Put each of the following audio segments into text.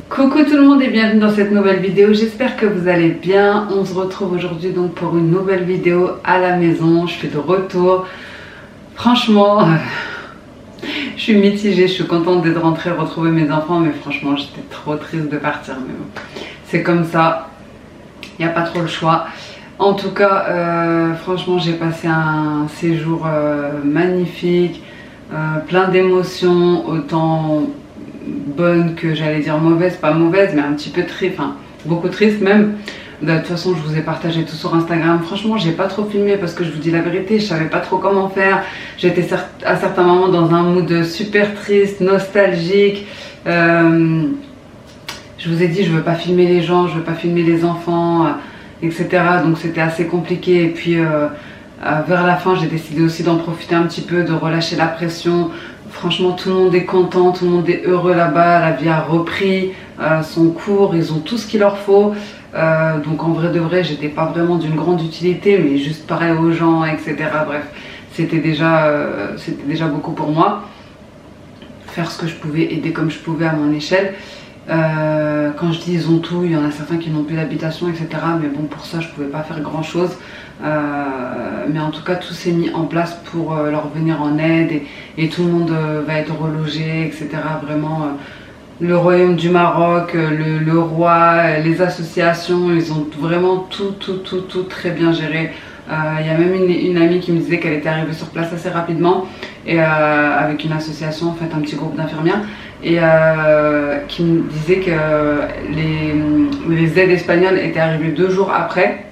Coucou tout le monde et bienvenue dans cette nouvelle vidéo, j'espère que vous allez bien. On se retrouve aujourd'hui donc pour une nouvelle vidéo à la maison, je suis de retour. Franchement, je suis mitigée, je suis contente d'être rentrée retrouver mes enfants, mais franchement j'étais trop triste de partir. Mais bon, c'est comme ça, il n'y a pas trop le choix. En tout cas, franchement j'ai passé un séjour magnifique, plein d'émotions, autant bonne que j'allais dire mauvaise, pas mauvaise mais un petit peu triste, enfin beaucoup triste même. De toute façon je vous ai partagé tout sur Instagram. Franchement j'ai pas trop filmé parce que je vous dis la vérité, je savais pas trop comment faire. J'étais à certains moments dans un mood super triste, nostalgique. Je vous ai dit je veux pas filmer les gens, je veux pas filmer les enfants, etc. Donc c'était assez compliqué et puis vers la fin j'ai décidé aussi d'en profiter un petit peu, de relâcher la pression. Franchement tout le monde est content, tout le monde est heureux là-bas, la vie a repris son cours, ils ont tout ce qu'il leur faut. Donc en vrai de vrai j'étais pas vraiment d'une grande utilité mais juste pareil aux gens, etc. Bref, c'était déjà beaucoup pour moi. Faire ce que je pouvais, aider comme je pouvais à mon échelle. Quand je dis ils ont tout, il y en a certains qui n'ont plus d'habitation, etc. Mais bon, pour ça je pouvais pas faire grand chose. Mais en tout cas tout s'est mis en place pour leur venir en aide et tout le monde va être relogé, etc. Vraiment le royaume du Maroc, le roi, les associations, ils ont vraiment tout très bien géré. Il y a même une amie qui me disait qu'elle était arrivée sur place assez rapidement et avec une association, en fait un petit groupe d'infirmières, et qui me disait que les aides espagnoles étaient arrivées 2 jours après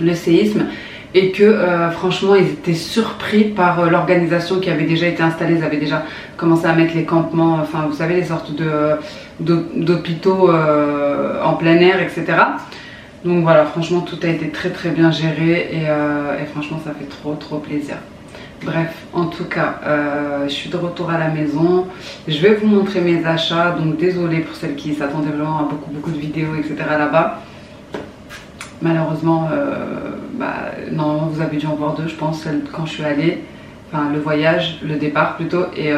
le séisme et que franchement ils étaient surpris par l'organisation qui avait déjà été installée. Ils avaient déjà commencé à mettre les campements, enfin vous savez les sortes d'hôpitaux en plein air, etc. Donc voilà, franchement tout a été très bien géré et franchement ça fait trop plaisir. Bref, en tout cas, je suis de retour à la maison. Je vais vous montrer mes achats, donc désolée pour celles qui s'attendaient vraiment à beaucoup de vidéos, etc. là-bas. Malheureusement, normalement vous avez dû en voir 2, je pense, celle quand je suis allée, enfin le voyage, le départ plutôt, et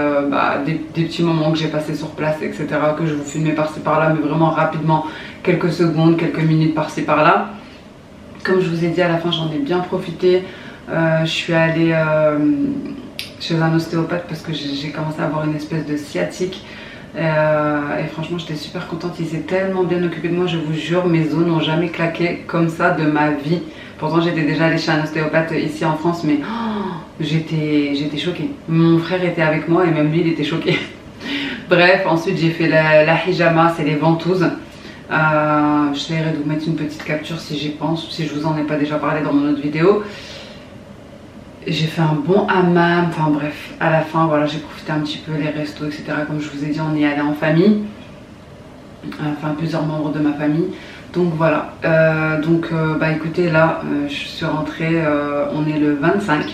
des petits moments que j'ai passés sur place, etc. que je vous filmais par-ci par-là, mais vraiment rapidement, quelques secondes, quelques minutes par-ci par-là. Comme je vous ai dit, à la fin j'en ai bien profité. Je suis allée chez un ostéopathe parce que j'ai commencé à avoir une espèce de sciatique. Et franchement j'étais super contente, il s'est tellement bien occupé de moi, je vous jure, mes os n'ont jamais claqué comme ça de ma vie. Pourtant j'étais déjà allée chez un ostéopathe ici en France, mais j'étais choquée. Mon frère était avec moi et même lui il était choqué. Bref, ensuite j'ai fait la hijama, c'est les ventouses. J'essaierai de vous mettre une petite capture si j'y pense, si je vous en ai pas déjà parlé dans mon autre vidéo. J'ai fait un bon hammam, enfin bref, à la fin voilà, j'ai profité un petit peu les restos, etc. Comme je vous ai dit, on y allait en famille, enfin plusieurs membres de ma famille. Donc voilà, écoutez, là je suis rentrée, on est le 25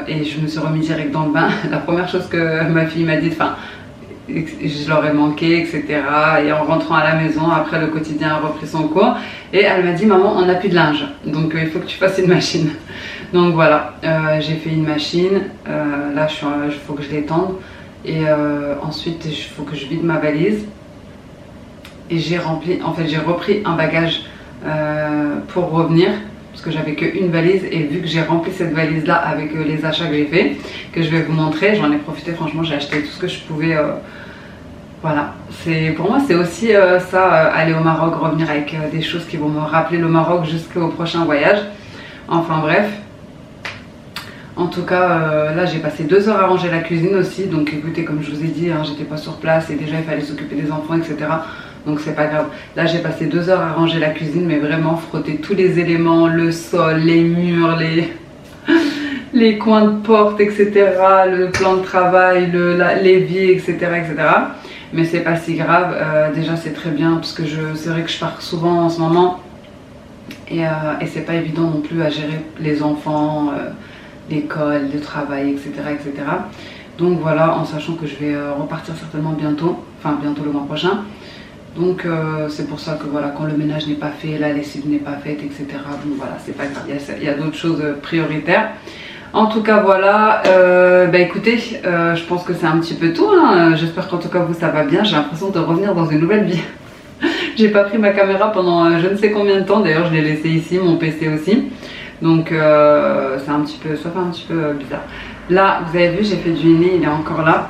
et je me suis remis direct dans le bain. La première chose que ma fille m'a dit, enfin je leur ai manqué, etc. Et en rentrant à la maison, après le quotidien a repris son cours et elle m'a dit maman on n'a plus de linge, donc il faut que tu fasses une machine. Donc voilà, j'ai fait une machine, là il faut que je l'étende et ensuite il faut que je vide ma valise et j'ai repris un bagage pour revenir parce que j'avais qu'une valise et vu que j'ai rempli cette valise là avec les achats que j'ai fait, que je vais vous montrer, j'en ai profité, franchement j'ai acheté tout ce que je pouvais. Voilà, pour moi c'est aussi ça, aller au Maroc, revenir avec des choses qui vont me rappeler le Maroc jusqu'au prochain voyage. Enfin bref. En tout cas, là j'ai passé 2 heures à ranger la cuisine aussi. Donc écoutez, comme je vous ai dit, hein, j'étais pas sur place et déjà il fallait s'occuper des enfants, etc. Donc c'est pas grave. Là j'ai passé 2 heures à ranger la cuisine, mais vraiment frotter tous les éléments, le sol, les murs, les coins de porte, etc. Le plan de travail, l'évier, etc., etc. Mais c'est pas si grave. Déjà c'est très bien parce que c'est vrai que je pars souvent en ce moment. Et c'est pas évident non plus à gérer les enfants, l'école, le travail, etc., etc. Donc voilà, en sachant que je vais repartir certainement bientôt, enfin bientôt le mois prochain. Donc c'est pour ça que voilà, quand le ménage n'est pas fait, la lessive n'est pas faite, etc. Donc voilà, c'est pas grave, il y a d'autres choses prioritaires. En tout cas voilà, bah écoutez, je pense que c'est un petit peu tout, hein. J'espère qu'en tout cas vous ça va bien. J'ai l'impression de revenir dans une nouvelle vie. J'ai pas pris ma caméra pendant je ne sais combien de temps, d'ailleurs je l'ai laissé ici, mon PC aussi. Donc c'est un petit peu, ça fait un petit peu bizarre. Là vous avez vu, j'ai fait du henné, il est encore là.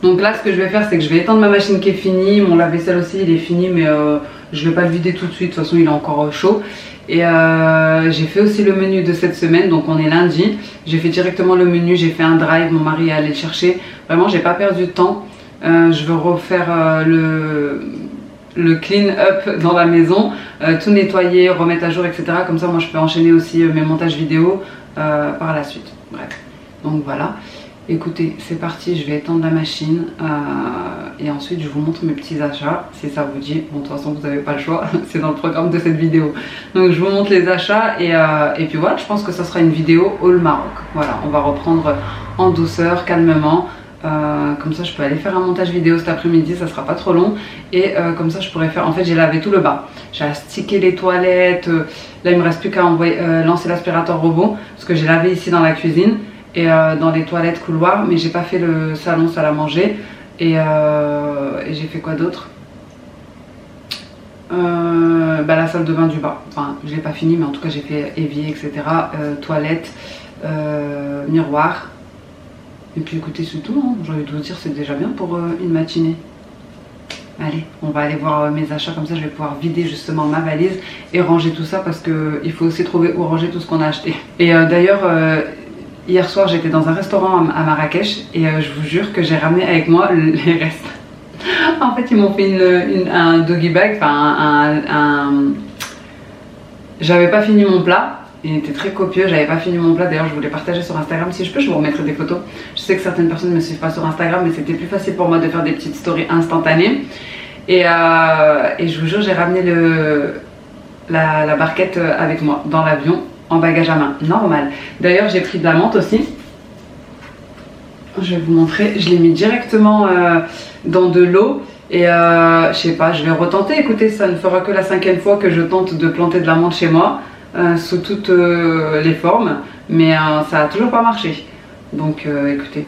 Donc là ce que je vais faire, c'est que je vais étendre ma machine qui est finie. Mon lave-vaisselle aussi il est fini, mais je vais pas le vider tout de suite, de toute façon il est encore chaud. Et j'ai fait aussi le menu de cette semaine, donc on est lundi. J'ai fait directement le menu, j'ai fait un drive, mon mari est allé le chercher. Vraiment j'ai pas perdu de temps. Je veux refaire le clean up dans la maison, tout nettoyer, remettre à jour, etc. Comme ça moi je peux enchaîner aussi mes montages vidéo par la suite. Bref, donc voilà. Écoutez, c'est parti, je vais étendre la machine et ensuite je vous montre mes petits achats si ça vous dit. Bon, de toute façon vous n'avez pas le choix, c'est dans le programme de cette vidéo. Donc je vous montre les achats et puis voilà, je pense que ça sera une vidéo haul Maroc. Voilà, on va reprendre en douceur, calmement. Comme ça je peux aller faire un montage vidéo cet après-midi, ça sera pas trop long. Et comme ça je pourrais faire, en fait j'ai lavé tout le bas, j'ai astiqué les toilettes. Là il me reste plus qu'à lancer l'aspirateur robot parce que j'ai lavé ici dans la cuisine et dans les toilettes couloirs, mais j'ai pas fait le salon salle à manger. Et j'ai fait quoi d'autre, bah, la salle de bain du bas, enfin je l'ai pas fini, mais en tout cas j'ai fait évier, etc. Toilette, miroir. Et puis écoutez, c'est tout, hein. J'ai envie de vous dire, c'est déjà bien pour une matinée. Allez, on va aller voir mes achats, comme ça je vais pouvoir vider justement ma valise et ranger tout ça parce qu'il faut aussi trouver où ranger tout ce qu'on a acheté. Et d'ailleurs, hier soir j'étais dans un restaurant à Marrakech et je vous jure que j'ai ramené avec moi les restes. En fait ils m'ont fait un doggy bag, enfin j'avais pas fini mon plat. Il était très copieux, j'avais pas fini mon plat, d'ailleurs je voulais partager sur Instagram. Si je peux, je vous remettrai des photos. Je sais que certaines personnes ne me suivent pas sur Instagram, mais c'était plus facile pour moi de faire des petites stories instantanées. Et je vous jure, j'ai ramené la barquette avec moi dans l'avion en bagage à main, normal. D'ailleurs j'ai pris de la menthe aussi. Je vais vous montrer, je l'ai mis directement dans de l'eau. Et je sais pas, je vais retenter. Écoutez, ça ne fera que la 5e fois que je tente de planter de la menthe chez moi. Sous toutes les formes, mais ça a toujours pas marché. Donc écoutez,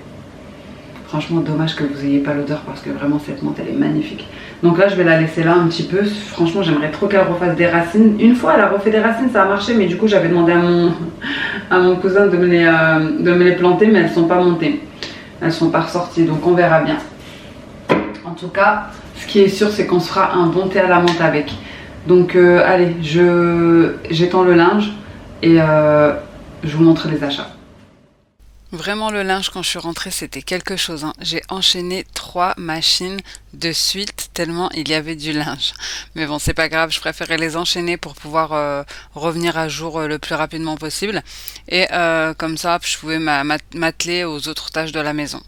franchement dommage que vous ayez pas l'odeur parce que vraiment cette menthe elle est magnifique. Donc là je vais la laisser là un petit peu. Franchement j'aimerais trop qu'elle refasse des racines. Une fois elle a refait des racines, ça a marché, mais du coup j'avais demandé à mon cousin de me les planter, mais elles sont pas montées, elles sont pas ressorties, donc on verra bien. En tout cas ce qui est sûr c'est qu'on se fera un bon thé à la menthe avec. Donc allez, j'étends le linge et je vous montre les achats. Vraiment le linge quand je suis rentrée c'était quelque chose, hein. J'ai enchaîné 3 machines de suite tellement il y avait du linge. Mais bon c'est pas grave, je préférais les enchaîner pour pouvoir revenir à jour le plus rapidement possible. Et comme ça je pouvais m'atteler aux autres tâches de la maison.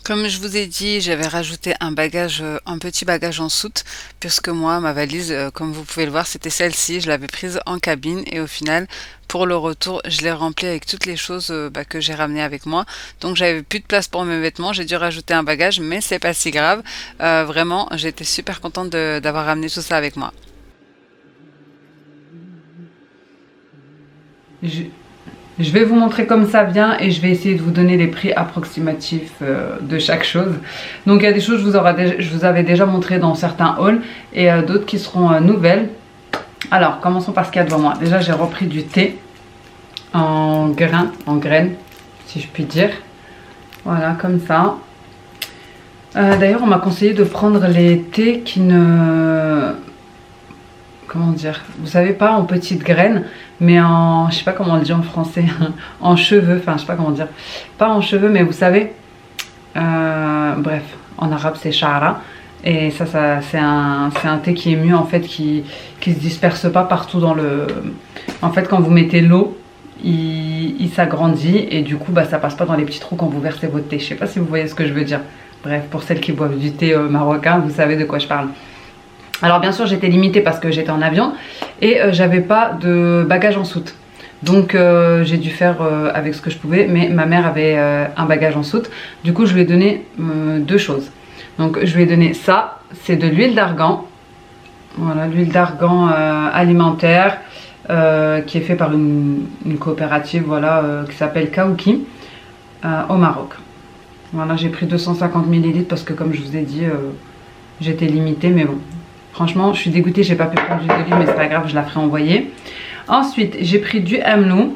Comme je vous ai dit, j'avais rajouté un petit bagage en soute, puisque moi, ma valise, comme vous pouvez le voir, c'était celle-ci. Je l'avais prise en cabine et au final, pour le retour, je l'ai remplie avec toutes les choses que j'ai ramenées avec moi. Donc j'avais plus de place pour mes vêtements, j'ai dû rajouter un bagage, mais c'est pas si grave. Vraiment, j'étais super contente d'avoir ramené tout ça avec moi. Je vais vous montrer comme ça vient et je vais essayer de vous donner les prix approximatifs de chaque chose. Donc il y a des choses que je vous avais déjà montré dans certains hauls et d'autres qui seront nouvelles. Alors commençons par ce qu'il y a devant moi. Déjà j'ai repris du thé en graines si je puis dire. Voilà comme ça. D'ailleurs on m'a conseillé de prendre les thés qui comment dire, vous savez, pas en petites graines, mais en, je sais pas comment on le dit en français, en cheveux, enfin je sais pas comment dire, pas en cheveux, mais vous savez, bref, en arabe c'est sha'ra, et ça c'est un thé qui est mieux en fait, qui se disperse pas partout dans le, en fait quand vous mettez l'eau, il s'agrandit et du coup bah ça passe pas dans les petits trous quand vous versez votre thé, je sais pas si vous voyez ce que je veux dire, bref, pour celles qui boivent du thé marocain, vous savez de quoi je parle. Alors bien sûr j'étais limitée parce que j'étais en avion et j'avais pas de bagage en soute. Donc j'ai dû faire avec ce que je pouvais, mais ma mère avait un bagage en soute. Du coup je lui ai donné deux choses. Donc je lui ai donné ça, c'est de l'huile d'argan. Voilà, l'huile d'argan alimentaire qui est fait par une coopérative voilà, qui s'appelle Kaouki au Maroc. Voilà, j'ai pris 250 ml parce que comme je vous ai dit, j'étais limitée, mais bon. Franchement, je suis dégoûtée, j'ai pas pu prendre l'huile d'olive, mais c'est pas grave, je la ferai envoyer. Ensuite, j'ai pris du amlou.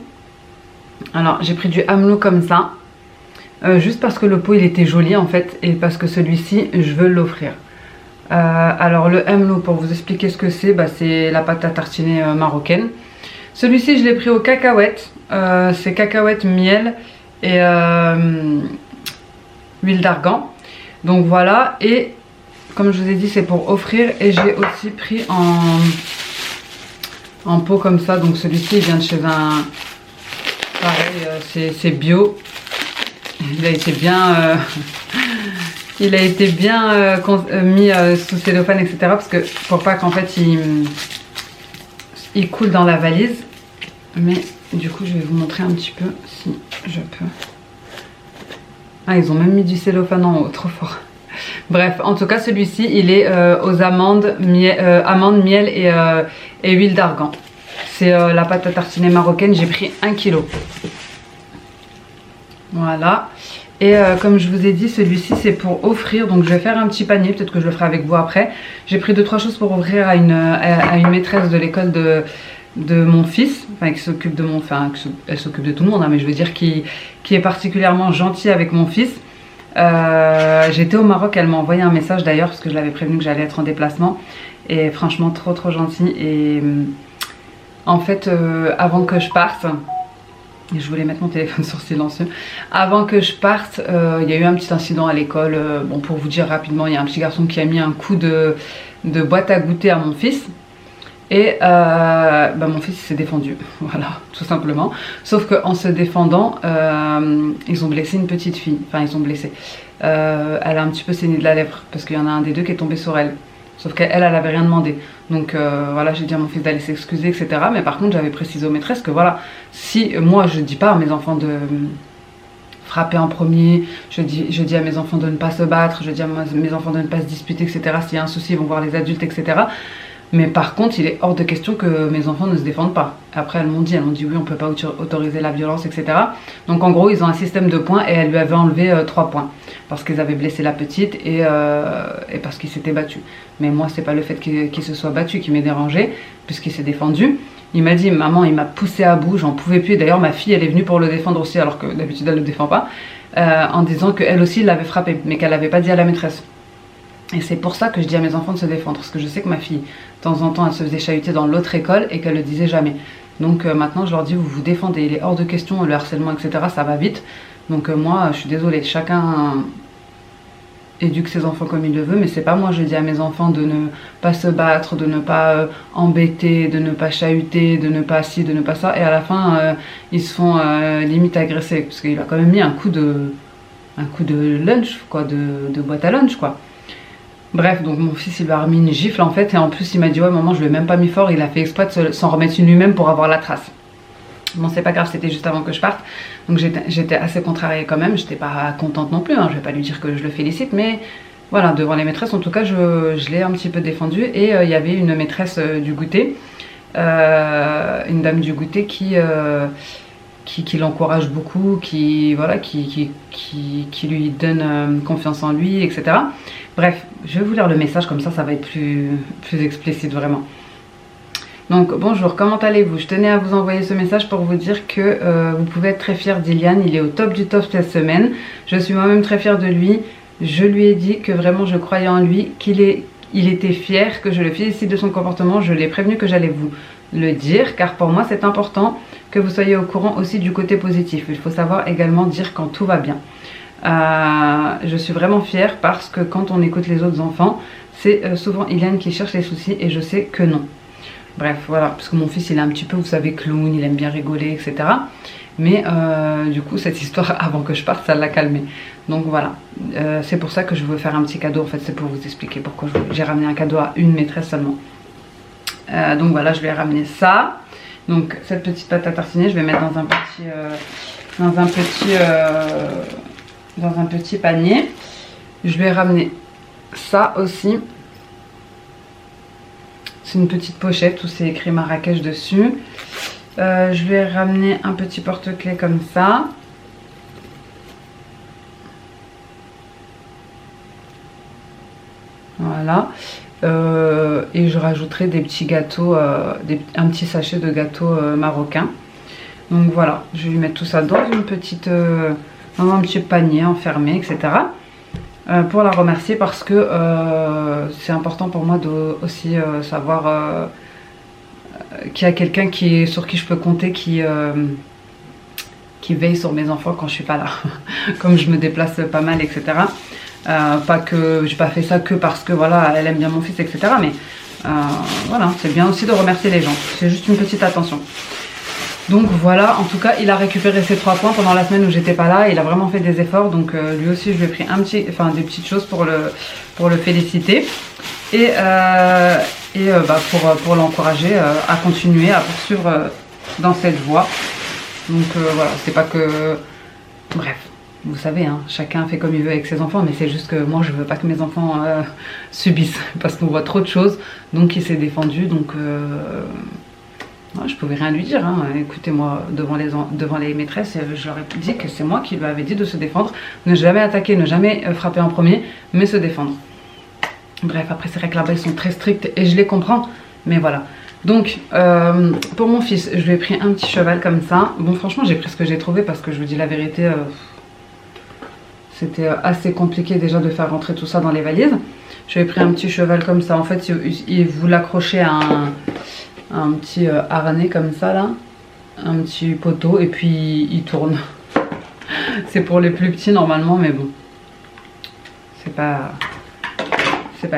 Alors, j'ai pris du amlou comme ça. Juste parce que le pot, il était joli en fait. Et parce que celui-ci, je veux l'offrir. Alors, le amlou, pour vous expliquer ce que c'est, bah, c'est la pâte à tartiner marocaine. Celui-ci, je l'ai pris aux cacahuètes. C'est cacahuètes, miel et huile d'argan. Donc voilà. Et comme je vous ai dit, c'est pour offrir. Et j'ai aussi pris en pot comme ça. Donc celui-ci, il vient de chez un... Pareil, c'est bio. Il a été bien... il a été bien mis sous cellophane, etc. Parce que pour pas qu'en fait, il coule dans la valise. Mais du coup, je vais vous montrer un petit peu si je peux. Ah, ils ont même mis du cellophane en haut. Trop fort. Bref, en tout cas celui-ci il est aux amandes, miel et huile d'argan. C'est la pâte à tartiner marocaine, j'ai pris 1 kg. Voilà. Et comme je vous ai dit, celui-ci c'est pour offrir, donc je vais faire un petit panier, peut-être que je le ferai avec vous après. J'ai pris 2-3 choses pour offrir à une maîtresse de l'école de mon fils, enfin qui s'occupe de mon, enfin elle s'occupe de tout le monde, hein, mais je veux dire qui est particulièrement gentille avec mon fils. J'étais au Maroc, elle m'a envoyé un message d'ailleurs parce que je l'avais prévenu que j'allais être en déplacement et franchement trop gentil. Et en fait avant que je parte, je voulais mettre mon téléphone sur silencieux, avant que je parte il y a eu un petit incident à l'école. Bon, pour vous dire rapidement, il y a un petit garçon qui a mis un coup de boîte à goûter à mon fils. Et bah mon fils s'est défendu, voilà, tout simplement. Sauf qu'en se défendant, ils ont blessé une petite fille. Enfin, ils ont blessé. Elle a un petit peu saigné de la lèvre, parce qu'il y en a un des deux qui est tombé sur elle. Sauf qu'elle, elle avait rien demandé. Donc voilà, j'ai dit à mon fils d'aller s'excuser, etc. Mais par contre, j'avais précisé aux maîtresses que voilà, si moi je dis pas à mes enfants de frapper en premier, je dis à mes enfants de ne pas se battre, je dis à mes enfants de ne pas se disputer, etc. S'il y a un souci, ils vont voir les adultes, etc. Mais par contre, il est hors de question que mes enfants ne se défendent pas. Après, elles m'ont dit oui, on ne peut pas autoriser la violence, etc. Donc en gros, ils ont un système de points et elle lui avait enlevé 3 points. Parce qu'ils avaient blessé la petite et parce qu'il s'était battu. Mais moi, c'est pas le fait qu'il se soit battu qui m'est dérangé, puisqu'il s'est défendu. Il m'a dit, maman, il m'a poussé à bout, j'en pouvais plus. D'ailleurs, ma fille, elle est venue pour le défendre aussi, alors que d'habitude, elle ne le défend pas. En disant qu'elle aussi, il l'avait frappé, mais qu'elle n'avait pas dit à la maîtresse. Et c'est pour ça que je dis à mes enfants de se défendre, parce que je sais que ma fille, de temps en temps, elle se faisait chahuter dans l'autre école et qu'elle le disait jamais. Donc maintenant, je leur dis, vous vous défendez, il est hors de question, le harcèlement, etc., ça va vite. Donc moi, je suis désolée, chacun éduque ses enfants comme il le veut, mais c'est pas moi, je dis à mes enfants de ne pas se battre, de ne pas embêter, de ne pas chahuter, de ne pas ci, de ne pas ça, et à la fin, ils se font limite agresser, parce qu'il a quand même mis un coup de lunch, quoi, de boîte à lunch, quoi. Bref, donc mon fils il lui a remis une gifle en fait, et en plus il m'a dit ouais maman, je lui ai même pas mis fort, il a fait exprès de s'en remettre une lui-même pour avoir la trace. Bon, c'est pas grave, c'était juste avant que je parte, donc j'étais assez contrariée quand même, j'étais pas contente non plus, hein. Je vais pas lui dire que je le félicite, mais voilà, devant les maîtresses en tout cas je l'ai un petit peu défendu. Et il y avait une maîtresse du goûter, une dame du goûter qui l'encourage beaucoup, voilà, qui lui donne confiance en lui, etc. Bref, je vais vous lire le message, comme ça va être plus explicite vraiment. Donc bonjour, comment allez-vous? Je tenais à vous envoyer ce message pour vous dire que vous pouvez être très fière d'Ilian, il est au top du top cette semaine. Je suis moi-même très fière de lui. Je lui ai dit que vraiment je croyais en lui, qu'il il était fier que je le félicite de son comportement. Je l'ai prévenu que j'allais vous le dire, car pour moi c'est important que vous soyez au courant aussi du côté positif. Il faut savoir également dire quand tout va bien. Je suis vraiment fière parce que quand on écoute les autres enfants, c'est souvent Iliane qui cherche les soucis et je sais que non. Bref, voilà, parce que mon fils il est un petit peu, vous savez, clown, il aime bien rigoler, etc. Mais du coup, cette histoire, avant que je parte, ça l'a calmé. Donc voilà, c'est pour ça que je veux faire un petit cadeau. En fait, c'est pour vous expliquer pourquoi j'ai ramené un cadeau à une maîtresse seulement. Donc voilà, je lui ai ramené ça. Donc cette petite pâte à tartiner, je vais mettre dans un petit panier. Je lui ai ramené ça aussi. C'est une petite pochette où c'est écrit Marrakech dessus. Je lui ai ramené un petit porte-clés comme ça. Voilà. Et je rajouterai des petits gâteaux, un petit sachet de gâteaux marocains. Donc voilà, je vais lui mettre tout ça dans dans un petit panier enfermé, etc. Pour la remercier parce que c'est important pour moi de aussi savoir qu'il y a quelqu'un sur qui je peux compter, qui veille sur mes enfants quand je suis pas là. Comme je me déplace pas mal, etc. Pas que j'ai pas fait ça que parce que voilà, elle aime bien mon fils, etc. Mais voilà, c'est bien aussi de remercier les gens. C'est juste une petite attention. Donc voilà, en tout cas, il a récupéré ses 3 points pendant la semaine où j'étais pas là. Il a vraiment fait des efforts. Donc lui aussi, je lui ai pris des petites choses pour le féliciter. Et pour l'encourager à continuer, à poursuivre dans cette voie. Donc voilà, c'est pas que... Bref, vous savez, hein, chacun fait comme il veut avec ses enfants, mais c'est juste que moi, je veux pas que mes enfants subissent, parce qu'on voit trop de choses. Donc il s'est défendu, donc... je pouvais rien lui dire, hein. Écoutez, moi, devant les maîtresses, je leur ai dit que c'est moi qui lui avais dit de se défendre, ne jamais attaquer, ne jamais frapper en premier, mais se défendre. Bref, après c'est vrai que là-bas ils sont très stricts et je les comprends, mais voilà. Donc pour mon fils, je lui ai pris un petit cheval comme ça. Bon, franchement, j'ai pris ce que j'ai trouvé parce que je vous dis la vérité, c'était assez compliqué déjà de faire rentrer tout ça dans les valises. Je lui ai pris un petit cheval comme ça. En fait, vous l'accrochez à un petit harnais comme ça là, un petit poteau, et puis il tourne. C'est pour les plus petits normalement, mais bon, c'est pas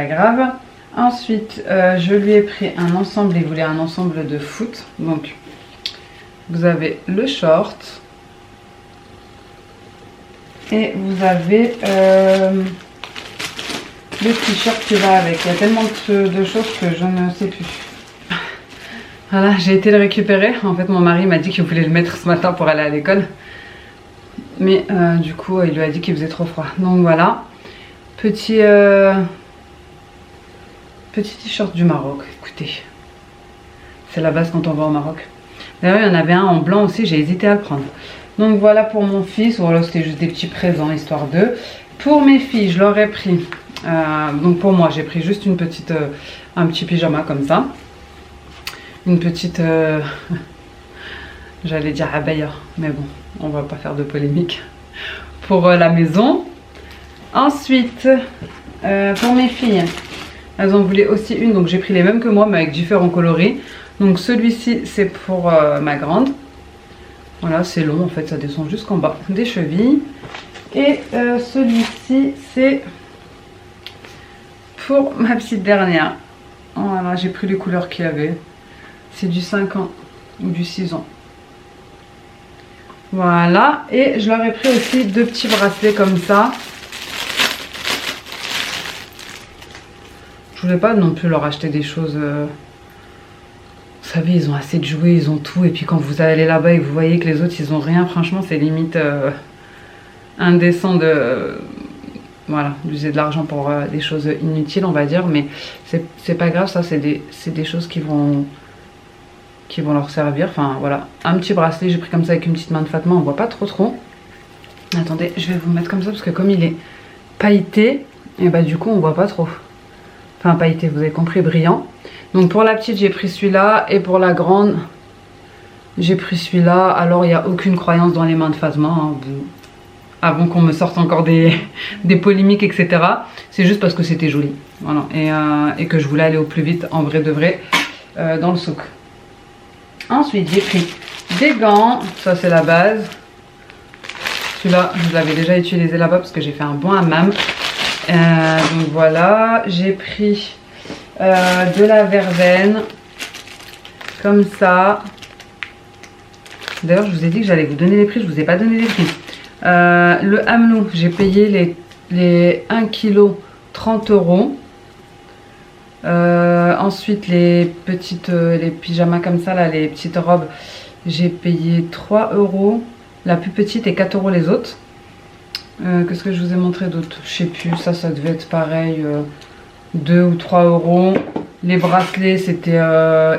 grave. Ensuite, je lui ai pris un ensemble, il voulait un ensemble de foot. Donc, vous avez le short. Et vous avez le t-shirt qui va avec. Il y a tellement de choses que je ne sais plus. Voilà, j'ai été le récupérer. En fait, mon mari m'a dit qu'il voulait le mettre ce matin pour aller à l'école. Mais du coup, il lui a dit qu'il faisait trop froid. Donc voilà. Petit t-shirt du Maroc, écoutez. C'est la base quand on va au Maroc. D'ailleurs, il y en avait un en blanc aussi, j'ai hésité à le prendre. Donc voilà pour mon fils. Voilà, c'était juste des petits présents, histoire d'eux. Pour mes filles, je leur ai pris... donc pour moi, j'ai pris juste un petit pyjama comme ça. Une petite... j'allais dire abaya, mais bon, on va pas faire de polémique. Pour la maison. Ensuite, pour mes filles... Elles en voulaient aussi une, donc j'ai pris les mêmes que moi, mais avec différents coloris. Donc celui-ci, c'est pour ma grande. Voilà, c'est long, en fait, ça descend jusqu'en bas des chevilles. Et celui-ci, c'est pour ma petite dernière. Voilà, j'ai pris les couleurs qu'il y avait. C'est du 5 ans ou du 6 ans. Voilà, et je leur ai pris aussi 2 petits bracelets comme ça. Je voulais pas non plus leur acheter des choses... Vous savez, ils ont assez de jouets, ils ont tout. Et puis quand vous allez là-bas et que vous voyez que les autres, ils ont rien, franchement, c'est limite indécent de... Voilà, d'user de l'argent pour des choses inutiles, on va dire. Mais c'est pas grave, ça, c'est des choses qui vont leur servir. Enfin, voilà. Un petit bracelet, j'ai pris comme ça avec une petite main de Fatma, on voit pas trop. Attendez, je vais vous mettre comme ça parce que comme il est pailleté, et bah du coup, on voit pas trop. Enfin, pailleté, vous avez compris, brillant. Donc pour la petite, j'ai pris celui-là. Et pour la grande, j'ai pris celui-là. Alors, il n'y a aucune croyance dans les mains de Fatma. Hein. avant qu'on me sorte encore des polémiques, etc. C'est juste parce que c'était joli. Voilà. Et que je voulais aller au plus vite, en vrai de vrai, dans le souk. Ensuite, j'ai pris des gants. Ça, c'est la base. Celui-là, je l'avais déjà utilisé là-bas parce que j'ai fait un bon hammam. Donc voilà. J'ai pris de la verveine. Comme ça. D'ailleurs, je vous ai dit que j'allais vous donner les prix. Je ne vous ai pas donné les prix. Le hamelou, j'ai payé les 1 kg 30 €. Ensuite, les pyjamas comme ça, là, les petites robes, j'ai payé 3 €. La plus petite et 4 € les autres. Qu'est-ce que je vous ai montré d'autre? Je sais plus, ça devait être pareil, 2 ou 3 €. Les bracelets, c'était,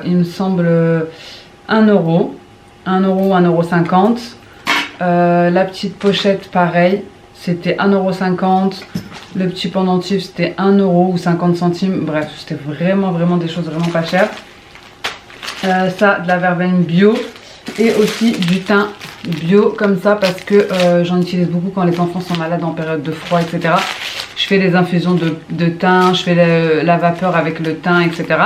il me semble, 1 €. 1 € ou 1,50 €. La petite pochette, pareil, c'était 1,50 €. Le petit pendentif, c'était 1 € ou 50 centimes. Bref, c'était vraiment des choses vraiment pas chères. Ça, de la verveine bio. Et aussi du thym bio comme ça parce que j'en utilise beaucoup quand les enfants sont malades en période de froid, etc. Je fais des infusions de thym, je fais la vapeur avec le thym, etc.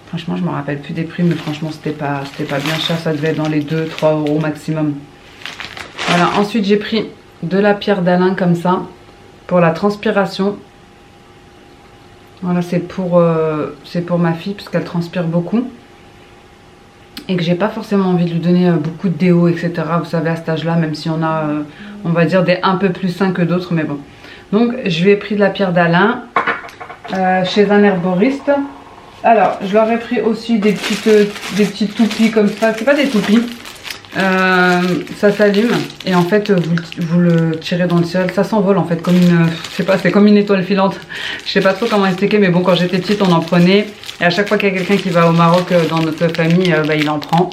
Franchement, je me rappelle plus des prix, mais franchement, c'était pas bien cher. Ça devait être dans les 2-3 € maximum. Voilà, ensuite j'ai pris de la pierre d'Alain comme ça pour la transpiration. Voilà, c'est pour ma fille parce qu'elle transpire beaucoup. Et que j'ai pas forcément envie de lui donner beaucoup de déo, etc. Vous savez, à cet âge-là, même si on a, on va dire, des un peu plus sains que d'autres, mais bon. Donc, je lui ai pris de la pierre d'Alain chez un herboriste. Alors, je leur ai pris aussi des petites toupies comme ça. C'est pas des toupies. Ça s'allume et en fait vous le tirez dans le ciel, ça s'envole en fait comme une, je sais pas, c'est comme une étoile filante. Je sais pas trop comment expliquer, mais bon, quand j'étais petite on en prenait et à chaque fois qu'il y a quelqu'un qui va au Maroc dans notre famille, il en prend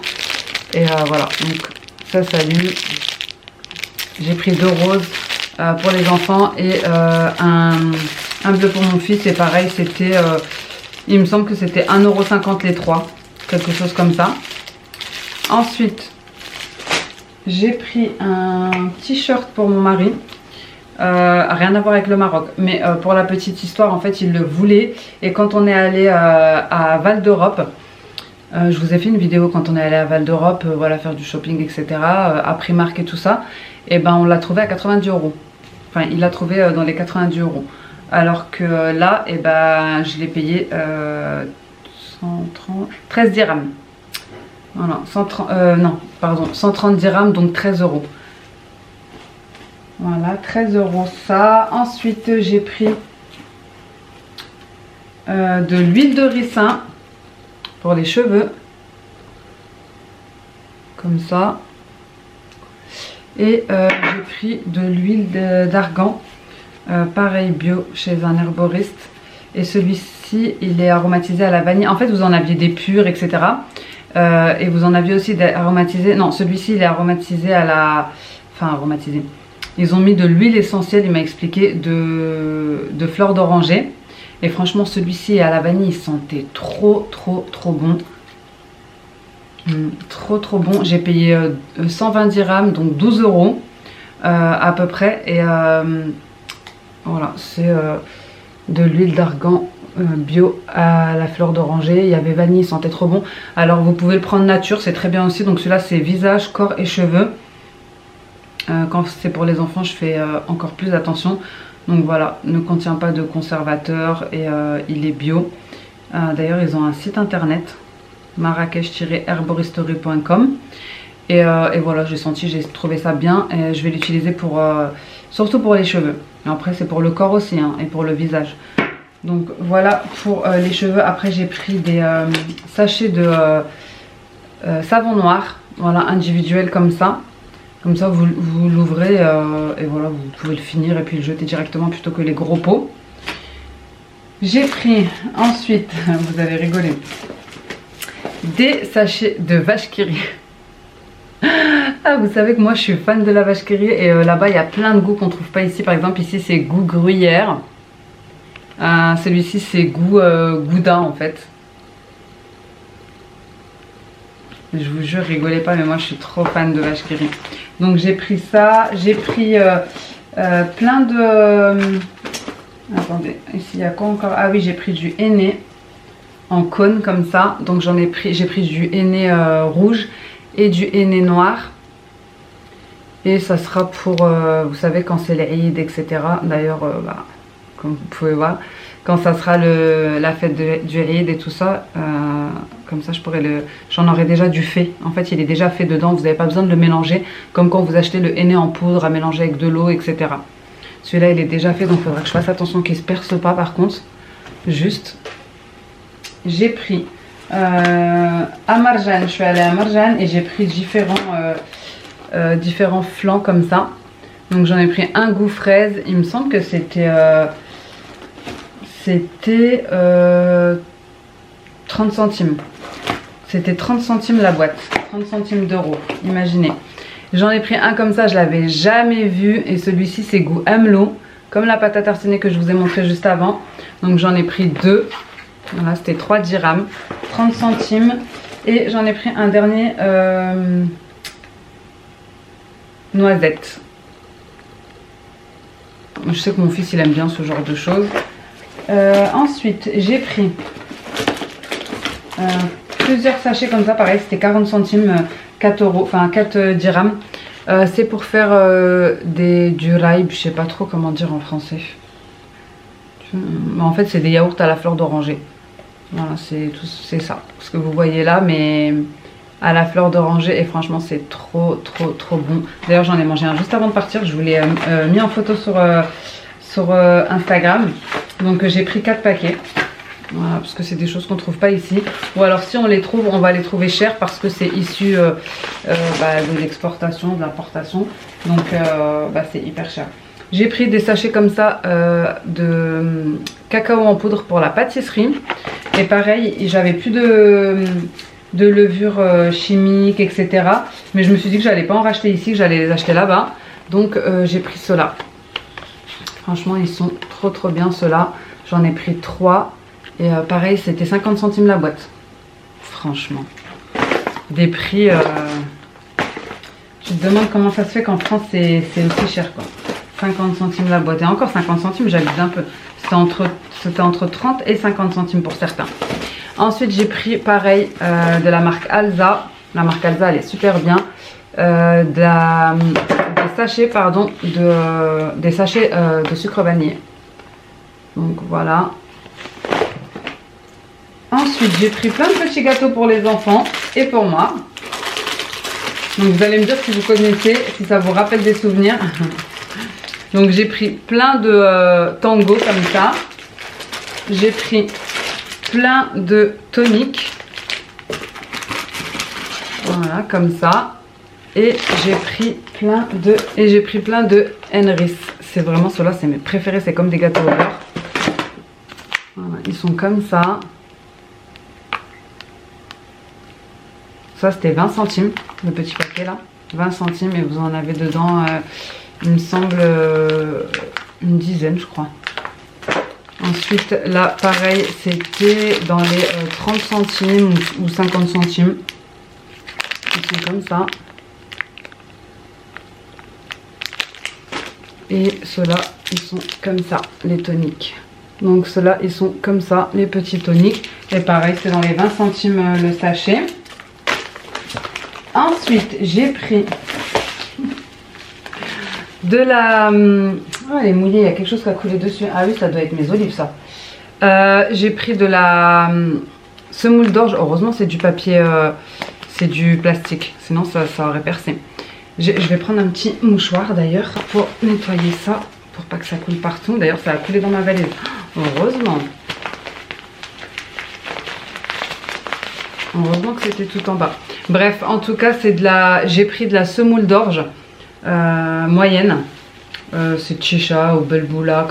et voilà, donc ça s'allume. J'ai pris 2 roses pour les enfants et un bleu pour mon fils et pareil, c'était il me semble que c'était 1,50 € les 3, quelque chose comme ça. Ensuite j'ai pris un t-shirt pour mon mari, rien à voir avec le Maroc, mais pour la petite histoire, en fait, il le voulait. Et quand on est allé à Val d'Europe, je vous ai fait une vidéo quand on est allé à Val d'Europe, voilà, faire du shopping, etc., à Primark et tout ça, et ben on l'a trouvé à 90 €. Enfin, il l'a trouvé dans les 90 €. Alors que là, et ben, je l'ai payé 13 dirhams. Voilà, 130 dirhams, donc 13 €. Voilà, 13 € ça. Ensuite, j'ai pris de l'huile de ricin pour les cheveux. Comme ça. Et j'ai pris de l'huile d'argan. Pareil, bio, chez un herboriste. Et celui-ci, il est aromatisé à la vanille. En fait, vous en aviez des purs, etc. Et vous en aviez aussi aromatisé. Non, celui-ci il est aromatisé à la... Enfin, aromatisé. Ils ont mis de l'huile essentielle, il m'a expliqué, de fleurs d'oranger. Et franchement, celui-ci à la vanille, il sentait trop bon. Trop bon. J'ai payé 120 dirhams, donc 12 € à peu près. Et voilà, c'est de l'huile d'argan bio à la fleur d'oranger. Il y avait vanille, il sentait trop bon. Alors vous pouvez le prendre nature, c'est très bien aussi. Donc celui-là c'est visage, corps et cheveux. Quand c'est pour les enfants, je fais encore plus attention. Donc voilà, ne contient pas de conservateur et il est bio. D'ailleurs ils ont un site internet, marrakech-herboristerie.com. Et voilà, j'ai trouvé ça bien et je vais l'utiliser pour surtout pour les cheveux. Et après c'est pour le corps aussi hein, et pour le visage. Donc voilà pour les cheveux. Après j'ai pris des sachets de savon noir, voilà, individuel comme ça. Comme ça vous l'ouvrez et voilà, vous pouvez le finir et puis le jeter directement plutôt que les gros pots. J'ai pris ensuite, vous allez rigoler, des sachets de vache qui rit. Ah, vous savez que moi je suis fan de la vache qui rit et là-bas il y a plein de goûts qu'on trouve pas ici. Par exemple ici c'est goût gruyère. Celui-ci c'est goût gouda en fait. Je vous jure, rigolez pas, mais moi je suis trop fan de vache qui rit. Donc j'ai pris ça, j'ai pris plein de... attendez, ici il y a quoi encore? Ah oui, j'ai pris du henné en cône comme ça. Donc j'ai pris du henné rouge et du henné noir. Et ça sera pour, vous savez, quand c'est les Eid, etc. D'ailleurs, bah, comme vous pouvez voir, quand ça sera la fête du Eid et tout ça, comme ça j'en aurai déjà du fait. En fait, il est déjà fait dedans, vous n'avez pas besoin de le mélanger. Comme quand vous achetez le henné en poudre à mélanger avec de l'eau, etc. Celui-là, il est déjà fait, donc il faudra que je fasse attention qu'il ne se perce pas par contre. Juste, j'ai pris à Marjane, je suis allée à Marjane et j'ai pris différents flancs comme ça. Donc j'en ai pris un goût fraise, il me semble que c'était 30 centimes. C'était 30 centimes la boîte, 30 centimes d'euros, imaginez. J'en ai pris un comme ça, je l'avais jamais vu, et celui-ci c'est goût amelo, comme la pâte à tartiner que je vous ai montré juste avant. Donc j'en ai pris deux, voilà, c'était 3 dirhams, 30 centimes. Et j'en ai pris un dernier noisette. Je sais que mon fils il aime bien ce genre de choses. Ensuite j'ai pris plusieurs sachets comme ça, pareil c'était 40 centimes, 4 euros, enfin 4 dirhams. C'est pour faire du raïb, je sais pas trop comment dire en français. En fait c'est des yaourts à la fleur d'oranger. Voilà, c'est ça, ce que vous voyez là, mais à la fleur d'oranger, et franchement c'est trop bon. D'ailleurs j'en ai mangé un juste avant de partir, je vous l'ai mis en photo sur Instagram. Donc j'ai pris 4 paquets. Voilà, parce que c'est des choses qu'on ne trouve pas ici. Ou alors si on les trouve, on va les trouver chers parce que c'est issu de l'exportation, de l'importation. Donc c'est hyper cher. J'ai pris des sachets comme ça de cacao en poudre pour la pâtisserie. Et pareil, j'avais plus de levure chimique, etc. Mais je me suis dit que j'allais pas en racheter ici, que j'allais les acheter là-bas. Donc j'ai pris ceux-là. Franchement, ils sont trop bien ceux-là. J'en ai pris 3. Et pareil, c'était 50 centimes la boîte. Franchement. Des prix... tu te demandes comment ça se fait qu'en France, c'est aussi cher, quoi. 50 centimes la boîte. Et encore 50 centimes, j'abuse un peu. C'était entre 30 et 50 centimes pour certains. Ensuite, j'ai pris, pareil, de la marque Alza. La marque Alza, elle est super bien. Des sachets, des sachets de sucre vanillé. Donc, voilà. Ensuite, j'ai pris plein de petits gâteaux pour les enfants et pour moi. Donc, vous allez me dire si vous connaissez, si ça vous rappelle des souvenirs. Donc, j'ai pris plein de tango comme ça. J'ai pris plein de toniques. Voilà, comme ça. Et j'ai pris plein de Henry's. C'est vraiment ceux-là, c'est mes préférés. C'est comme des gâteaux au beurre. Voilà, ils sont comme ça. Ça c'était 20 centimes, le petit paquet là, 20 centimes et vous en avez dedans, il me semble, une dizaine je crois. Ensuite là pareil, c'était dans les 30 centimes ou 50 centimes. Ils sont comme ça. Et ceux-là, ils sont comme ça, les toniques. Donc ceux-là, ils sont comme ça, les petits toniques. Et pareil, c'est dans les 20 centimes le sachet. Ensuite, j'ai pris de la... Oh, elle est mouillée, il y a quelque chose qui a coulé dessus. Ah oui, ça doit être mes olives, ça. J'ai pris de la semoule d'orge. Heureusement, c'est du papier, c'est du plastique. Sinon, ça aurait percé. Je vais prendre un petit mouchoir, d'ailleurs, pour nettoyer ça, pour pas que ça coule partout. D'ailleurs, ça a coulé dans ma valise. Heureusement. Heureusement que c'était tout en bas. Bref, en tout cas, j'ai pris de la semoule d'orge moyenne. C'est chicha ou belboula,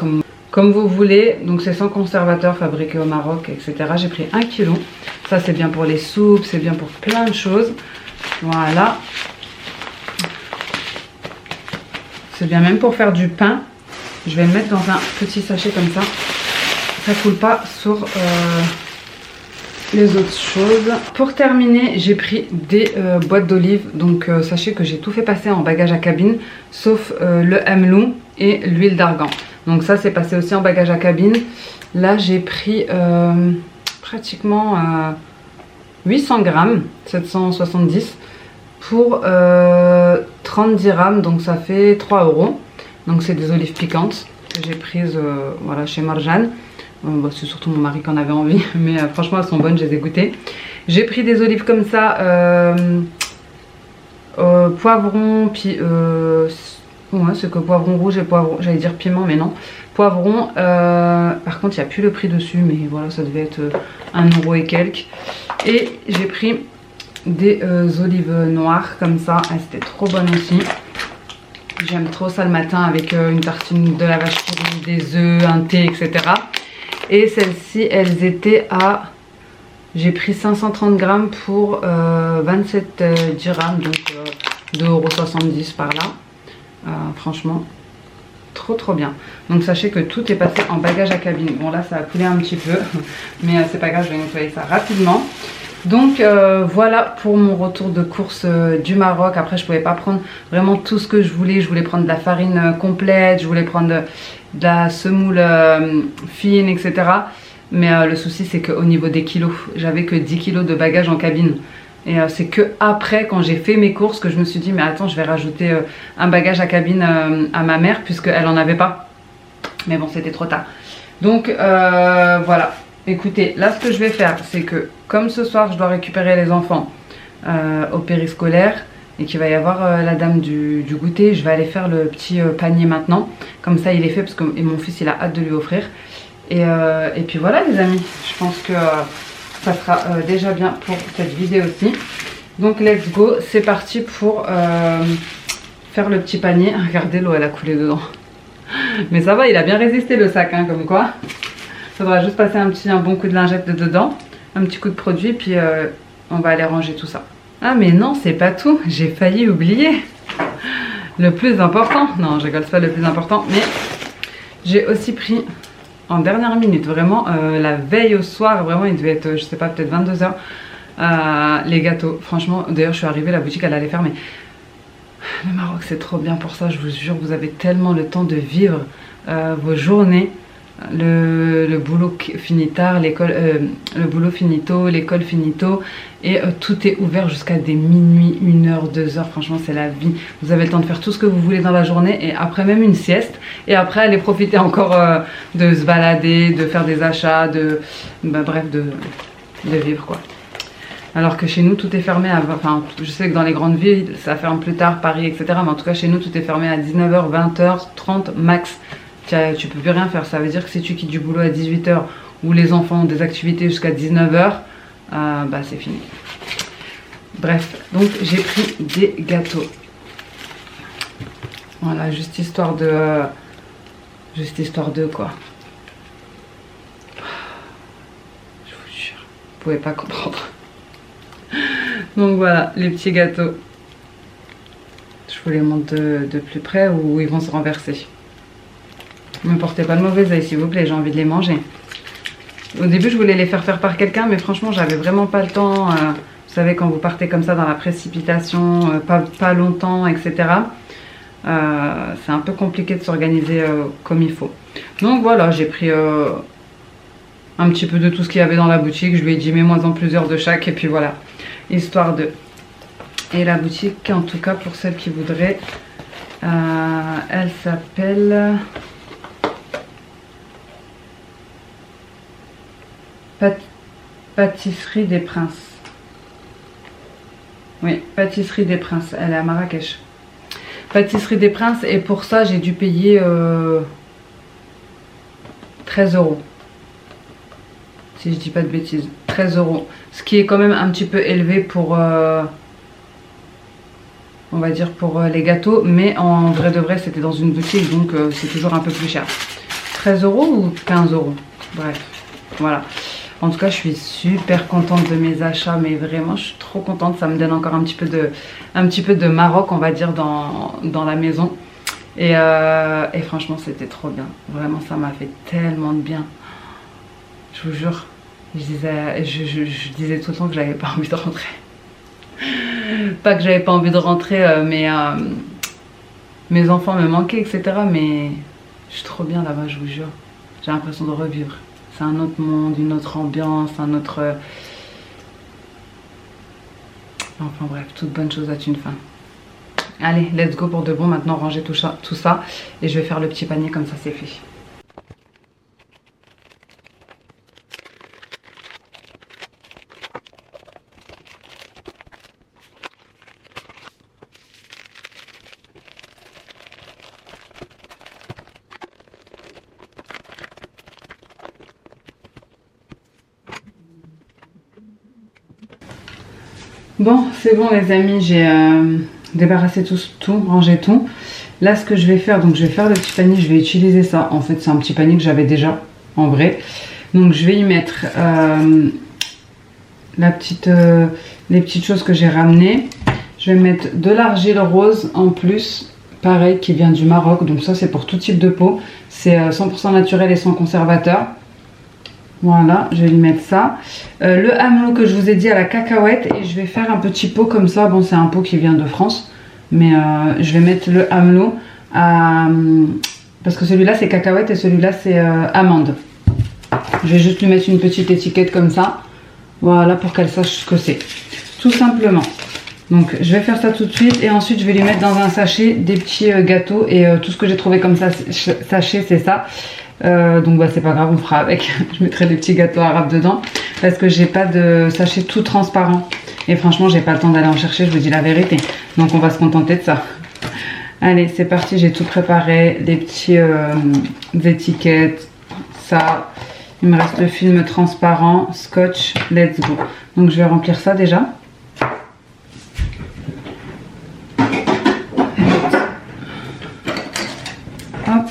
comme vous voulez. Donc c'est sans conservateur, fabriqué au Maroc, etc. J'ai pris 1 kg. Ça c'est bien pour les soupes, c'est bien pour plein de choses. Voilà. C'est bien même pour faire du pain. Je vais le mettre dans un petit sachet comme ça. Ça coule pas sur les autres choses. Pour terminer, j'ai pris des boîtes d'olives. Donc sachez que j'ai tout fait passer en bagage à cabine, sauf le Mlou et l'huile d'argan. Donc ça c'est passé aussi en bagage à cabine. Là j'ai pris pratiquement 800 grammes, 770 pour 30 dirhams. Donc ça fait 3 euros. Donc c'est des olives piquantes que j'ai prises voilà, chez Marjan. Bah, c'est surtout mon mari qui en avait envie, mais franchement elles sont bonnes, je les ai goûtées. J'ai pris des olives comme ça, poivron, puis ouais, c'est que poivron rouge et poivron, j'allais dire piment mais non, poivron. Par contre il n'y a plus le prix dessus, mais voilà, ça devait être 1 euro et quelques. Et j'ai pris des olives noires comme ça, c'était trop bonne aussi. J'aime trop ça le matin avec une tartine de la vache qui rit, des œufs, un thé, etc. Et celles-ci, elles étaient à... J'ai pris 530 grammes pour 27 dirhams, donc 2,70 € par là. Franchement, trop bien. Donc sachez que tout est passé en bagage à cabine. Bon là, ça a coulé un petit peu, mais c'est pas grave, je vais nettoyer ça rapidement. Donc voilà pour mon retour de course du Maroc. Après je pouvais pas prendre vraiment tout ce que je voulais. Je voulais prendre de la farine complète, je voulais prendre de la semoule fine, etc. Mais le souci c'est qu'au niveau des kilos, j'avais que 10 kilos de bagages en cabine. Et c'est que après, quand j'ai fait mes courses, que je me suis dit mais attends, je vais rajouter un bagage à cabine à ma mère, puisqu'elle en avait pas. Mais bon, c'était trop tard. Donc voilà. Écoutez, là ce que je vais faire, c'est que comme ce soir je dois récupérer les enfants au périscolaire et qu'il va y avoir la dame du goûter, je vais aller faire le petit panier maintenant. Comme ça il est fait parce que mon fils il a hâte de lui offrir. Et puis voilà les amis, je pense que ça sera déjà bien pour cette vidéo aussi. Donc let's go, c'est parti pour faire le petit panier. Regardez, l'eau elle a coulé dedans. Mais ça va, il a bien résisté le sac, hein, comme quoi. Il faudra juste passer un bon coup de lingette dedans, un petit coup de produit, puis on va aller ranger tout ça. Ah mais non, c'est pas tout, j'ai failli oublier le plus important. Non, je rigole, c'est pas le plus important, mais j'ai aussi pris en dernière minute, vraiment la veille au soir, vraiment il devait être, je sais pas, peut-être 22 h, les gâteaux. Franchement, d'ailleurs je suis arrivée, la boutique elle allait fermer. Le Maroc c'est trop bien pour ça, je vous jure, vous avez tellement le temps de vivre vos journées. Le boulot finit tard, le boulot finit tôt, l'école finit tôt, et tout est ouvert jusqu'à des minuit, 1 h, 2 h. Franchement c'est la vie, vous avez le temps de faire tout ce que vous voulez dans la journée, et après même une sieste, et après aller profiter encore de se balader, de faire des achats, bref, de vivre quoi. Alors que chez nous tout est fermé enfin je sais que dans les grandes villes ça ferme plus tard, Paris etc, mais en tout cas chez nous tout est fermé à 19 h, 20 h 30 max. Tu peux plus rien faire. Ça veut dire que si tu quittes du boulot à 18 h ou les enfants ont des activités jusqu'à 19 h, bah c'est fini. Bref, donc j'ai pris des gâteaux. Voilà, juste histoire de quoi. Je vous jure, vous pouvez pas comprendre. Donc voilà, les petits gâteaux. Je vous les montre de plus près ou ils vont se renverser. Ne me portez pas de mauvais œil s'il vous plaît, j'ai envie de les manger. Au début je voulais les faire par quelqu'un, mais franchement j'avais vraiment pas le temps. Vous savez, quand vous partez comme ça dans la précipitation, pas longtemps, etc. C'est un peu compliqué de s'organiser comme il faut. Donc voilà, j'ai pris un petit peu de tout ce qu'il y avait dans la boutique. Je lui ai dit mets-moi en plusieurs de chaque, et puis voilà, histoire de... Et la boutique, en tout cas pour celles qui voudraient, elle s'appelle... Pâtisserie des Princes. Oui, Pâtisserie des Princes. Elle est à Marrakech. Pâtisserie des Princes. Et pour ça, j'ai dû payer 13 €. Si je dis pas de bêtises. 13 €. Ce qui est quand même un petit peu élevé pour... on va dire pour les gâteaux. Mais en vrai de vrai, c'était dans une boutique. Donc c'est toujours un peu plus cher. 13 € ou 15 €. Bref. Voilà. En tout cas, je suis super contente de mes achats, mais vraiment, je suis trop contente. Ça me donne encore un petit peu de Maroc, on va dire, dans la maison. Et franchement, c'était trop bien. Vraiment, ça m'a fait tellement de bien. Je vous jure, Je disais tout le temps que j'avais pas envie de rentrer. Pas que j'avais pas envie de rentrer, mais mes enfants me manquaient, etc. Mais je suis trop bien là-bas, je vous jure. J'ai l'impression de revivre. C'est un autre monde, une autre ambiance, un autre... Enfin bref, toute bonne chose a une fin. Allez, let's go pour de bon. Maintenant, ranger tout ça. Et je vais faire le petit panier, comme ça c'est fait. Bon, c'est bon les amis, j'ai débarrassé tout, rangé tout. Là ce que je vais faire, donc je vais faire le petit panier, je vais utiliser ça. En fait c'est un petit panier que j'avais déjà en vrai. Donc je vais y mettre les petites choses que j'ai ramenées. Je vais mettre de l'argile rose en plus, pareil qui vient du Maroc. Donc ça c'est pour tout type de peau. C'est 100% naturel et sans conservateur. Voilà, je vais lui mettre ça. Le hamelot que je vous ai dit à la cacahuète. Et je vais faire un petit pot comme ça. Bon, c'est un pot qui vient de France. Mais je vais mettre le hamelot à... Parce que celui-là, c'est cacahuète et celui-là, c'est amande. Je vais juste lui mettre une petite étiquette comme ça. Voilà, pour qu'elle sache ce que c'est. Tout simplement. Donc, je vais faire ça tout de suite. Et ensuite, je vais lui mettre dans un sachet des petits gâteaux. Et tout ce que j'ai trouvé comme ça, sachet, c'est ça. Donc bah c'est pas grave, on fera avec. Je mettrai des petits gâteaux arabes dedans parce que j'ai pas de sachet tout transparent et franchement j'ai pas le temps d'aller en chercher, je vous dis la vérité, donc on va se contenter de ça. Allez c'est parti, j'ai tout préparé, les petits étiquettes, ça, il me reste le film transparent, scotch, let's go. Donc je vais remplir ça déjà. Hop,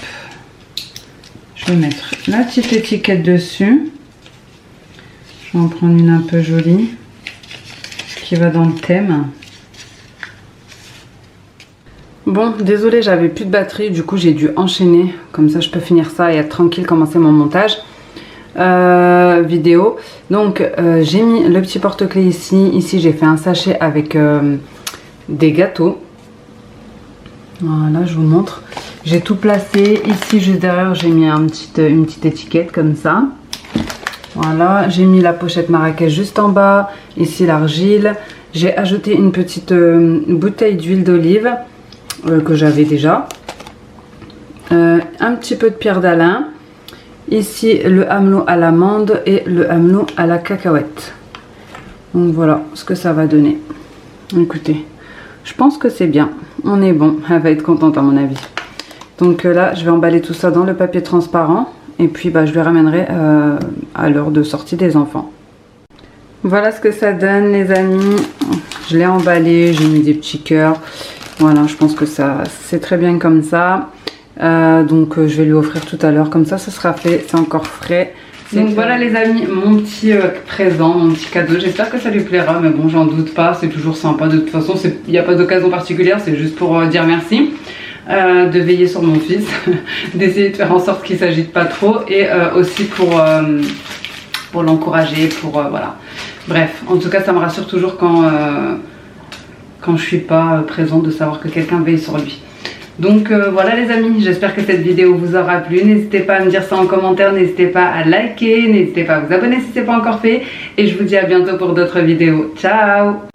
je vais mettre la petite étiquette dessus. Je vais en prendre une un peu jolie qui va dans le thème. Bon, désolé, j'avais plus de batterie, du coup j'ai dû enchaîner. Comme ça je peux finir ça et être tranquille, commencer mon montage vidéo. Donc j'ai mis le petit porte-clés ici. Ici j'ai fait un sachet avec des gâteaux. Voilà, je vous montre. J'ai tout placé. Ici, juste derrière, j'ai mis une petite étiquette comme ça. Voilà, j'ai mis la pochette Marrakech juste en bas. Ici, l'argile. J'ai ajouté une petite bouteille d'huile d'olive que j'avais déjà. Un petit peu de pierre d'Alain. Ici, le hamelot à l'amande et le hamelot à la cacahuète. Donc voilà ce que ça va donner. Écoutez, je pense que c'est bien. On est bon. Elle va être contente à mon avis. Donc là, je vais emballer tout ça dans le papier transparent. Et puis, bah, je le ramènerai à l'heure de sortie des enfants. Voilà ce que ça donne, les amis. Je l'ai emballé, j'ai mis des petits cœurs. Voilà, je pense que ça, c'est très bien comme ça. Donc, je vais lui offrir tout à l'heure. Comme ça, ce sera fait. C'est encore frais. Donc voilà les amis, mon petit présent, mon petit cadeau. J'espère que ça lui plaira, mais bon, j'en doute pas. C'est toujours sympa. De toute façon, il n'y a pas d'occasion particulière. C'est juste pour dire merci. De veiller sur mon fils, d'essayer de faire en sorte qu'il ne s'agite pas trop et aussi pour l'encourager, voilà. Bref, en tout cas ça me rassure toujours quand je suis pas présente de savoir que quelqu'un veille sur lui. Donc voilà les amis, j'espère que cette vidéo vous aura plu. N'hésitez pas à me dire ça en commentaire, n'hésitez pas à liker, n'hésitez pas à vous abonner si ce n'est pas encore fait. Et je vous dis à bientôt pour d'autres vidéos. Ciao!